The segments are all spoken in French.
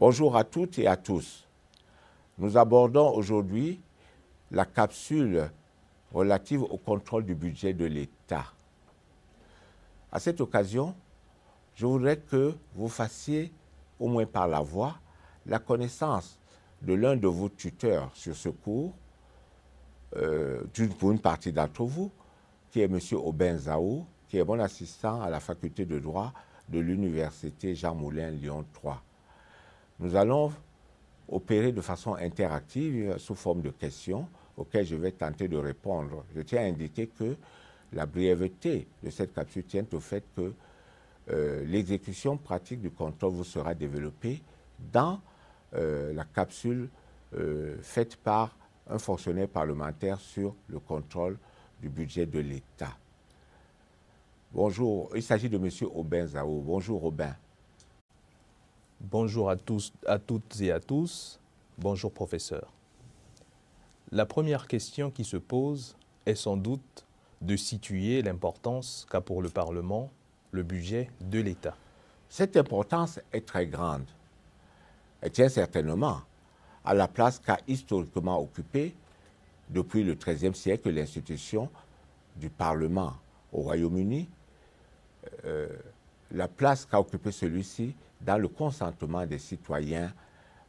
Bonjour à toutes et à tous. Nous abordons aujourd'hui la capsule relative au contrôle du budget de l'État. À cette occasion, je voudrais que vous fassiez, au moins par la voix, la connaissance de l'un de vos tuteurs sur ce cours, pour une partie d'entre vous, qui est M. Aubin Zaou, qui est mon assistant à la faculté de droit de l'Université Jean Moulin Lyon 3. Nous allons opérer de façon interactive sous forme de questions auxquelles je vais tenter de répondre. Je tiens à indiquer que la brièveté de cette capsule tient au fait que l'exécution pratique du contrôle vous sera développée dans la capsule faite par un fonctionnaire parlementaire sur le contrôle du budget de l'État. Bonjour, il s'agit de M. Aubin Zaou. Bonjour Aubin. Bonjour à toutes et à tous. Bonjour professeur. La première question qui se pose est sans doute de situer l'importance qu'a pour le Parlement le budget de l'État. Cette importance est très grande. Elle tient certainement à la place qu'a historiquement occupée depuis le XIIIe siècle l'institution du Parlement au Royaume-Uni, la place qu'a occupé celui-ci dans le consentement des citoyens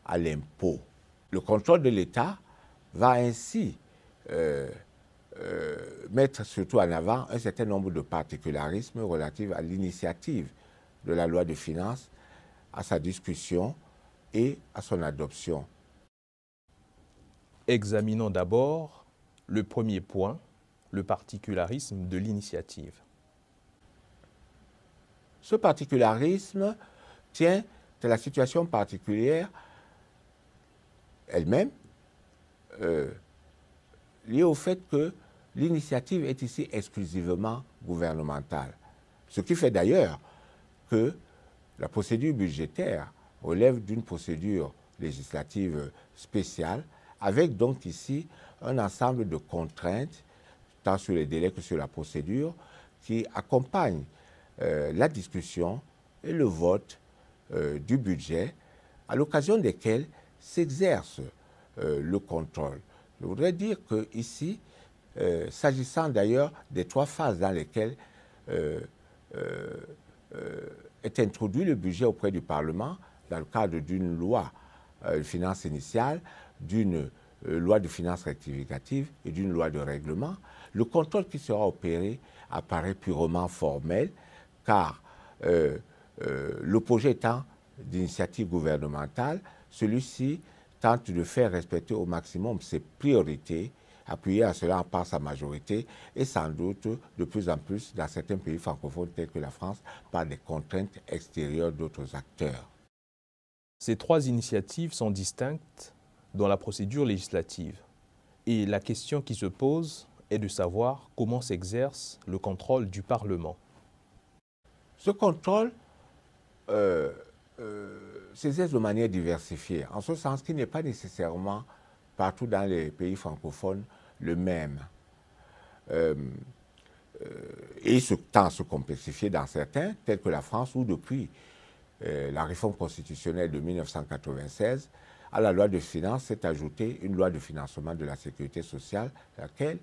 à l'impôt. Le contrôle de l'État va ainsi mettre surtout en avant un certain nombre de particularismes relatifs à l'initiative de la loi de finances, à sa discussion et à son adoption. Examinons d'abord le premier point, le particularisme de l'initiative. Ce particularisme tient de la situation particulière elle-même, liée au fait que l'initiative est ici exclusivement gouvernementale. Ce qui fait d'ailleurs que la procédure budgétaire relève d'une procédure législative spéciale, avec donc ici un ensemble de contraintes, tant sur les délais que sur la procédure, qui accompagnent la discussion et le vote du budget, à l'occasion desquels s'exerce le contrôle. Je voudrais dire qu'ici, s'agissant d'ailleurs des trois phases dans lesquelles est introduit le budget auprès du Parlement, dans le cadre d'une loi de finances initiale, d'une loi de finances rectificative et d'une loi de règlement, le contrôle qui sera opéré apparaît purement formel, car le projet étant d'initiative gouvernementale, celui-ci tente de faire respecter au maximum ses priorités, appuyé à cela par sa majorité, et sans doute de plus en plus dans certains pays francophones tels que la France, par des contraintes extérieures d'autres acteurs. Ces trois initiatives sont distinctes dans la procédure législative. Et la question qui se pose est de savoir comment s'exerce le contrôle du Parlement. Ce contrôle s'exerce de manière diversifiée, en ce sens qu'il n'est pas nécessairement partout dans les pays francophones le même. Et il tend à se complexifier dans certains, tels que la France, où depuis la réforme constitutionnelle de 1996, à la loi de finances s'est ajoutée une loi de financement de la sécurité sociale, laquelle,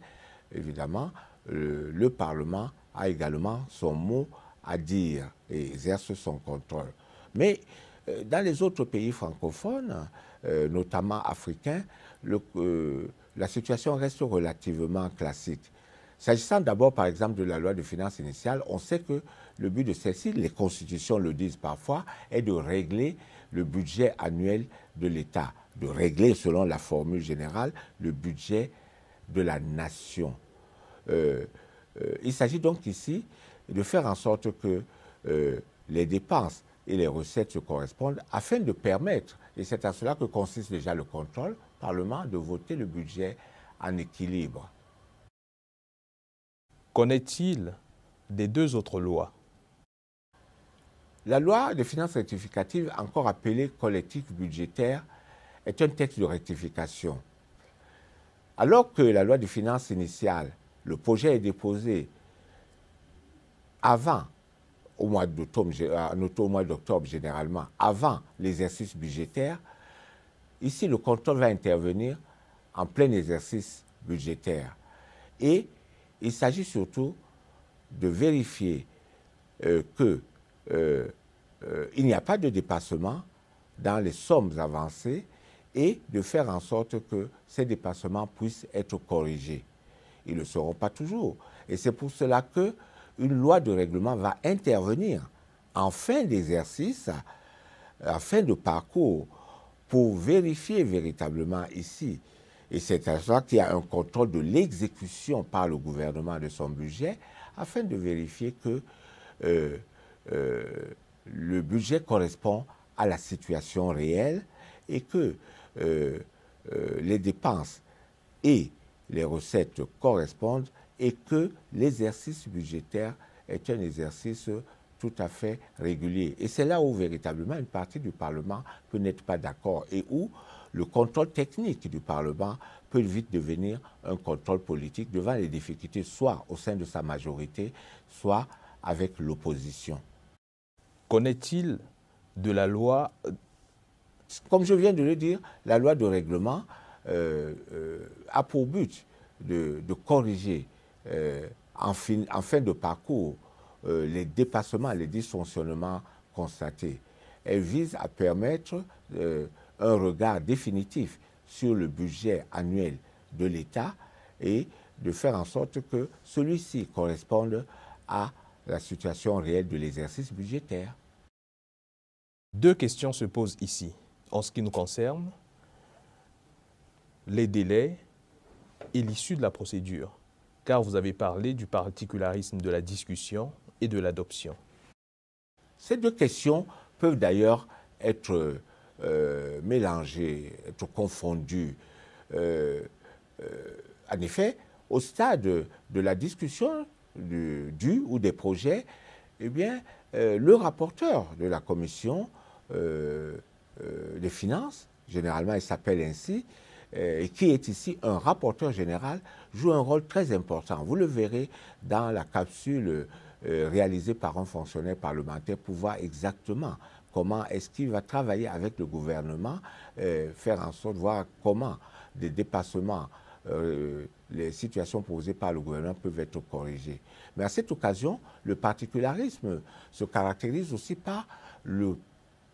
évidemment, le Parlement a également son mot à dire et exerce son contrôle. Mais dans les autres pays francophones, notamment africains, la situation reste relativement classique. S'agissant d'abord, par exemple, de la loi de finances initiale, on sait que le but de celle-ci, les constitutions le disent parfois, est de régler le budget annuel de l'État, de régler, selon la formule générale, le budget de la nation. Il s'agit donc ici de faire en sorte que les dépenses et les recettes se correspondent afin de permettre, et c'est à cela que consiste déjà le contrôle, Parlement, de voter le budget en équilibre. Qu'en est-il des deux autres lois? La loi de finances rectificative, encore appelée collectif budgétaire, est un texte de rectification. Alors que la loi de finances initiale, le projet est déposé avant au mois d'octobre généralement, avant l'exercice budgétaire, ici le contrôle va intervenir en plein exercice budgétaire. Et il s'agit surtout de vérifier qu'il n'y a pas de dépassement dans les sommes avancées et de faire en sorte que ces dépassements puissent être corrigés. Ils ne le seront pas toujours. Et c'est pour cela qu'une loi de règlement va intervenir en fin d'exercice, en fin de parcours, pour vérifier véritablement ici. Et c'est à cela qu'il y a un contrôle de l'exécution par le gouvernement de son budget, afin de vérifier que le budget correspond à la situation réelle et que les dépenses et les recettes correspondent et que l'exercice budgétaire est un exercice tout à fait régulier. Et c'est là où véritablement une partie du Parlement peut n'être pas d'accord et où le contrôle technique du Parlement peut vite devenir un contrôle politique devant les difficultés, soit au sein de sa majorité, soit avec l'opposition. Qu'en-est-il de la loi? Comme je viens de le dire, la loi de règlement a pour but de corriger en fin de parcours les dépassements, les dysfonctionnements constatés. Elle vise à permettre un regard définitif sur le budget annuel de l'État et de faire en sorte que celui-ci corresponde à la situation réelle de l'exercice budgétaire. Deux questions se posent ici. En ce qui nous concerne, les délais et l'issue de la procédure, car vous avez parlé du particularisme de la discussion et de l'adoption. Ces deux questions peuvent d'ailleurs être mélangées, être confondues. En effet, au stade de la discussion ou des projets, eh bien, le rapporteur de la commission des finances, généralement il s'appelle ainsi, et qui est ici un rapporteur général, joue un rôle très important. Vous le verrez dans la capsule réalisée par un fonctionnaire parlementaire pour voir exactement comment est-ce qu'il va travailler avec le gouvernement, faire en sorte de voir comment des dépassements, les situations posées par le gouvernement peuvent être corrigées. Mais à cette occasion, le particularisme se caractérise aussi par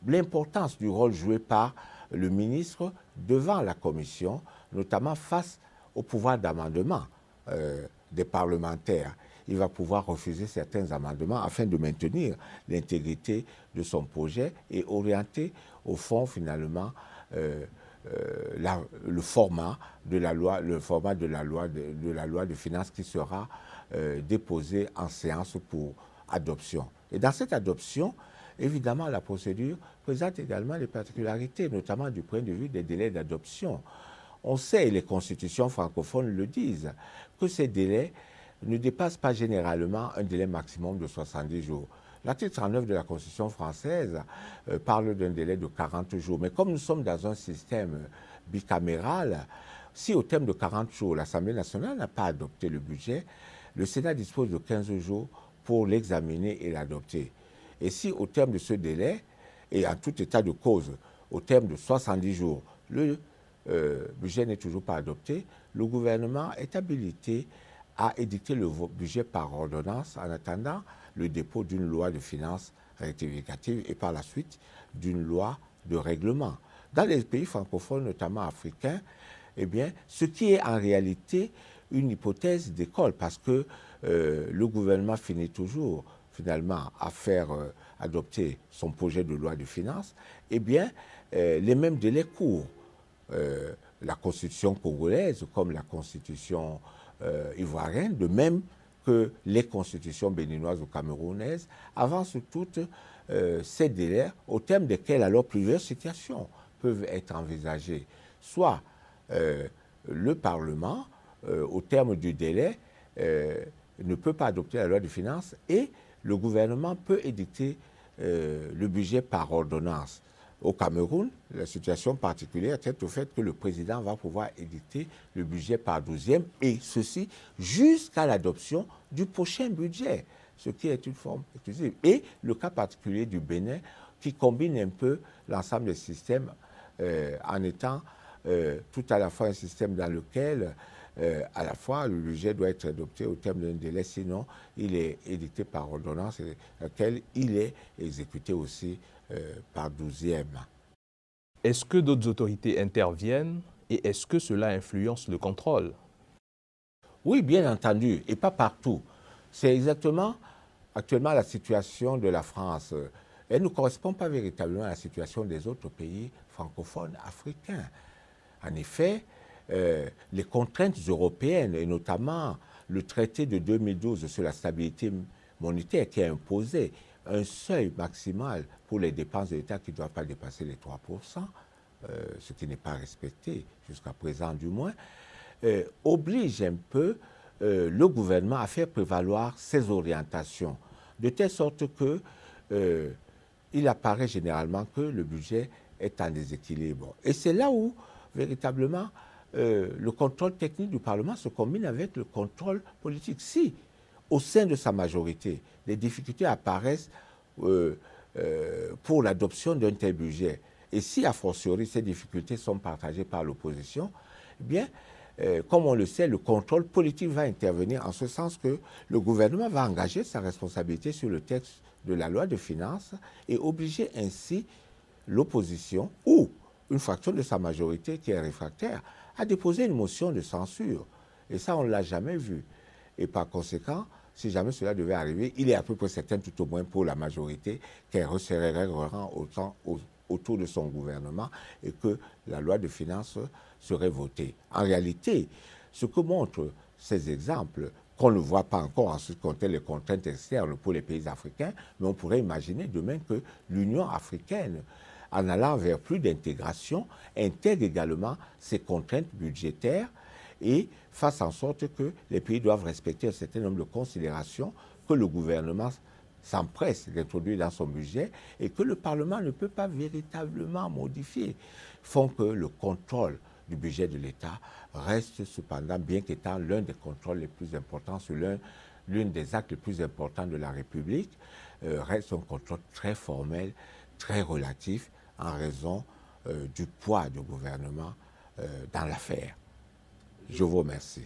l'importance du rôle joué par le ministre devant la commission, notamment face au pouvoir d'amendement des parlementaires. Il va pouvoir refuser certains amendements afin de maintenir l'intégrité de son projet et orienter au fond finalement le format de la loi, de finances qui sera déposée en séance pour adoption. Et dans cette adoption, évidemment, la procédure présente également des particularités, notamment du point de vue des délais d'adoption. On sait, et les constitutions francophones le disent, que ces délais ne dépassent pas généralement un délai maximum de 70 jours. L'article 39 de la Constitution française parle d'un délai de 40 jours. Mais comme nous sommes dans un système bicaméral, si au terme de 40 jours, l'Assemblée nationale n'a pas adopté le budget, le Sénat dispose de 15 jours pour l'examiner et l'adopter. Et si au terme de ce délai, et en tout état de cause, au terme de 70 jours, le budget n'est toujours pas adopté, le gouvernement est habilité à édicter le budget par ordonnance en attendant le dépôt d'une loi de finances rectificative et par la suite d'une loi de règlement. Dans les pays francophones, notamment africains, eh bien, ce qui est en réalité une hypothèse d'école parce que le gouvernement finit toujours finalement à faire adopter son projet de loi de finances, eh bien, les mêmes délais courent. La constitution congolaise comme la constitution ivoirienne, de même que les constitutions béninoises ou camerounaises, avancent toutes ces délais au terme desquels alors plusieurs situations peuvent être envisagées. Soit le Parlement, au terme du délai, ne peut pas adopter la loi de finances et le gouvernement peut édicter le budget par ordonnance. Au Cameroun, la situation particulière tient au fait que le président va pouvoir édicter le budget par 12e et ceci jusqu'à l'adoption du prochain budget. ce qui est une forme exclusive. Et le cas particulier du Bénin, qui combine un peu l'ensemble des systèmes en étant tout à la fois un système dans lequel, à la fois, le budget doit être adopté au terme d'un délai, sinon il est édicté par ordonnance, et lequel il est exécuté aussi par 12e. Est-ce que d'autres autorités interviennent et est-ce que cela influence le contrôle? Oui, bien entendu, et pas partout. C'est exactement actuellement la situation de la France. Elle ne correspond pas véritablement à la situation des autres pays francophones africains. En effet, les contraintes européennes, et notamment le traité de 2012 sur la stabilité monétaire qui a imposé un seuil maximal pour les dépenses de l'État qui ne doivent pas dépasser les 3%, ce qui n'est pas respecté jusqu'à présent du moins, oblige un peu le gouvernement à faire prévaloir ses orientations, de telle sorte que il apparaît généralement que le budget est en déséquilibre. Et c'est là où, véritablement, le contrôle technique du Parlement se combine avec le contrôle politique. Si, au sein de sa majorité, des difficultés apparaissent pour l'adoption d'un tel budget, et si, a fortiori, ces difficultés sont partagées par l'opposition, eh bien, comme on le sait, le contrôle politique va intervenir en ce sens que le gouvernement va engager sa responsabilité sur le texte de la loi de finances et obliger ainsi l'opposition ou une fraction de sa majorité qui est réfractaire à déposer une motion de censure. Et ça, on ne l'a jamais vu. Et par conséquent, si jamais cela devait arriver, il est à peu près certain, tout au moins pour la majorité, qu'elle resserrerait autant autour de son gouvernement et que la loi de finances serait votée. En réalité, ce que montrent ces exemples, qu'on ne voit pas encore en ce qui concerne les contraintes externes pour les pays africains, mais on pourrait imaginer demain que l'Union africaine, en allant vers plus d'intégration, intègre également ces contraintes budgétaires et fasse en sorte que les pays doivent respecter un certain nombre de considérations que le gouvernement s'empresse d'introduire dans son budget et que le Parlement ne peut pas véritablement modifier, font que le contrôle du budget de l'État reste cependant, bien qu'étant l'un des contrôles les plus importants, sur l'un des actes les plus importants de la République, reste un contrôle très formel, très relatif, en raison du poids du gouvernement dans l'affaire. Je vous remercie.